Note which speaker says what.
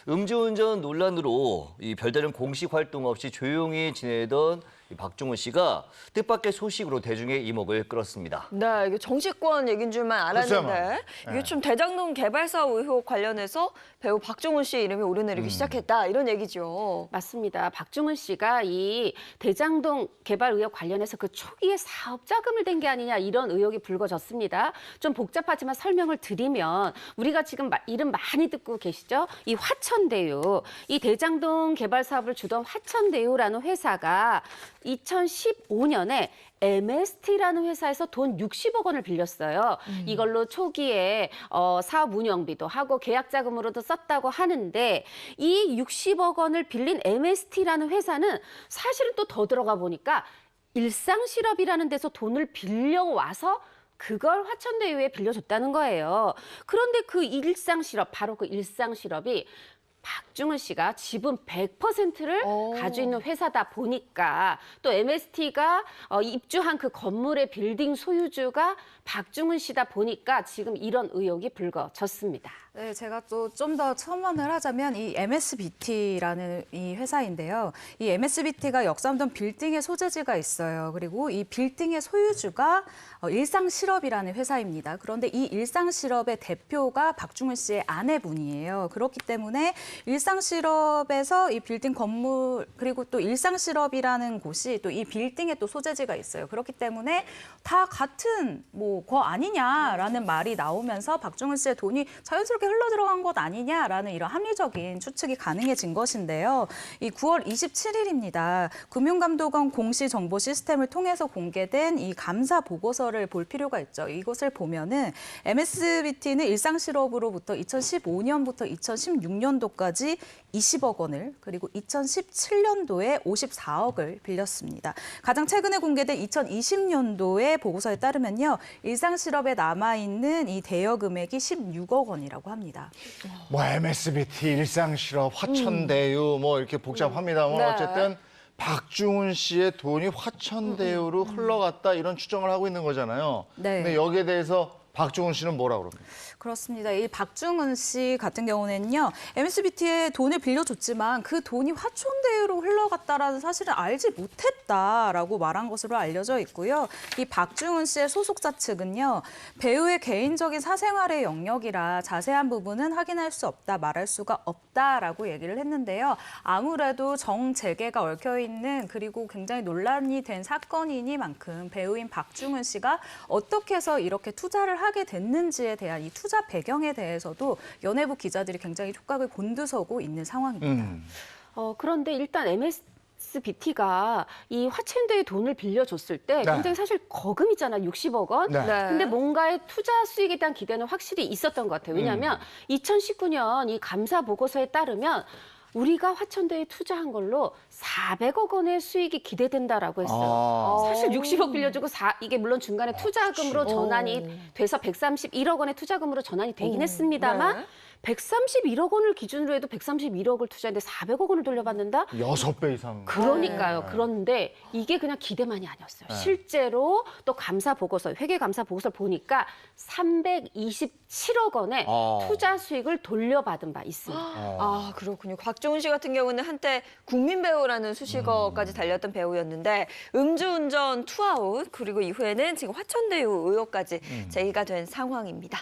Speaker 1: 음주운전 논란으로 이 별다른 공식 활동 없이 조용히 지내던 이 박중훈 씨가 뜻밖의 소식으로 대중의 이목을 끌었습니다.
Speaker 2: 네, 이게 정치권 얘기인 줄만 알았는데 이게 좀 대장동 개발 사업 의혹 관련해서 배우 박중훈 씨 이름이 오르내리기 시작했다 이런 얘기죠.
Speaker 3: 맞습니다. 박중훈 씨가 이 대장동 개발 의혹 관련해서 그 초기에 사업 자금을 댄 게 아니냐 이런 의혹이 불거졌습니다. 좀 복잡하지만 설명을 드리면 우리가 지금 이름 많이 듣고 계시죠? 이 화천대유, 이 대장동 개발 사업을 주던 화천대유라는 회사가 2015년에 MST라는 회사에서 돈 60억 원을 빌렸어요. 이걸로 초기에 사업 운영비도 하고 계약 자금으로도 썼다고 하는데 이 60억 원을 빌린 MST라는 회사는 사실은 또 더 들어가 보니까 일상실업이라는 데서 돈을 빌려와서 그걸 화천대유에 빌려줬다는 거예요. 그런데 그 일상실업, 바로 그 일상실업이 박중훈 씨가 지분 100%를 가지고 있는 회사다 보니까 또 MST가 입주한 그 건물의 빌딩 소유주가 박중훈 씨다 보니까 지금 이런 의혹이 불거졌습니다.
Speaker 4: 네, 제가 또 좀 더 첨언을 하자면 이 MSBT라는 이 회사인데요. 이 MSBT가 역삼동 빌딩의 소재지가 있어요. 그리고 이 빌딩의 소유주가 일상실업이라는 회사입니다. 그런데 이 일상실업의 대표가 박중훈 씨의 아내분이에요. 그렇기 때문에 일상실업에서 이 빌딩 건물 그리고 또 일상실업이라는 곳이 또 이 빌딩에 또 소재지가 있어요. 그렇기 때문에 다 같은 거 아니냐라는 말이 나오면서 박중훈 씨의 돈이 자연스럽게 흘러 들어간 것 아니냐라는 이런 합리적인 추측이 가능해진 것인데요. 이 9월 27일입니다. 금융감독원 공시 정보 시스템을 통해서 공개된 이 감사 보고서를 볼 필요가 있죠. 이것을 보면은 MSBT는 일상실업으로부터 2015년부터 2016년도까지 20억 원을 그리고 2017년도에 54억을 빌렸습니다. 가장 최근에 공개된 2020년도의 보고서에 따르면요. 일상실업에 남아있는 이 대여 금액이 16억 원이라고 합니다.
Speaker 5: 뭐 MSBT, 일상실업, 화천대유 뭐 이렇게 복잡합니다만
Speaker 2: 네.
Speaker 5: 어쨌든 박중훈 씨의 돈이 화천대유로 흘러갔다 이런 추정을 하고 있는 거잖아요.
Speaker 4: 네.
Speaker 5: 근데 여기에 대해서 박중훈 씨는 뭐라 그럽니까?
Speaker 4: 그렇습니다. 이 박중훈 씨 같은 경우는요. MSBT에 돈을 빌려줬지만 그 돈이 화천대유로 흘러갔다라는 사실은 알지 못했다라고 말한 것으로 알려져 있고요. 이 박중훈 씨의 소속사 측은요. 배우의 개인적인 사생활의 영역이라 자세한 부분은 확인할 수 없다, 말할 수가 없다라고 얘기를 했는데요. 아무래도 정재계가 얽혀있는 그리고 굉장히 논란이 된 사건이니만큼 배우인 박중훈 씨가 어떻게 해서 이렇게 투자를 하게 됐는지에 대한 이 투자 배경에 대해서도 연예부 기자들이 굉장히 촉각을 곤두서고 있는 상황입니다.
Speaker 3: 그런데 일단 MSBT가 이 화천대유 돈을 빌려줬을 때
Speaker 5: 네.
Speaker 3: 굉장히 사실 거금이잖아요. 60억 원.
Speaker 5: 네.
Speaker 3: 근데 뭔가의 투자 수익에 대한 기대는 확실히 있었던 것 같아요. 왜냐하면 2019년 이 감사 보고서에 따르면 우리가 화천대유에 투자한 걸로 400억 원의 수익이 기대된다라고 했어요. 사실 60억 빌려주고 이게 물론 중간에 투자금으로 전환이 돼서 131억 원의 투자금으로 전환이 되긴 했습니다만
Speaker 2: 네.
Speaker 3: 131억 원을 기준으로 해도 131억을 투자했는데 400억 원을 돌려받는다?
Speaker 5: 6배 이상.
Speaker 3: 그러니까요.
Speaker 5: 네.
Speaker 3: 그런데 이게 그냥 기대만이 아니었어요. 실제로 또 감사 보고서, 회계 감사 보고서를 보니까 327억 원의 투자 수익을 돌려받은 바 있습니다.
Speaker 2: 아, 그렇군요. 박중훈 씨 같은 경우는 한때 국민 배우라는 수식어까지 달렸던 배우였는데 음주운전 투아웃 그리고 이후에는 지금 화천대유 의혹까지 제기가 된 상황입니다.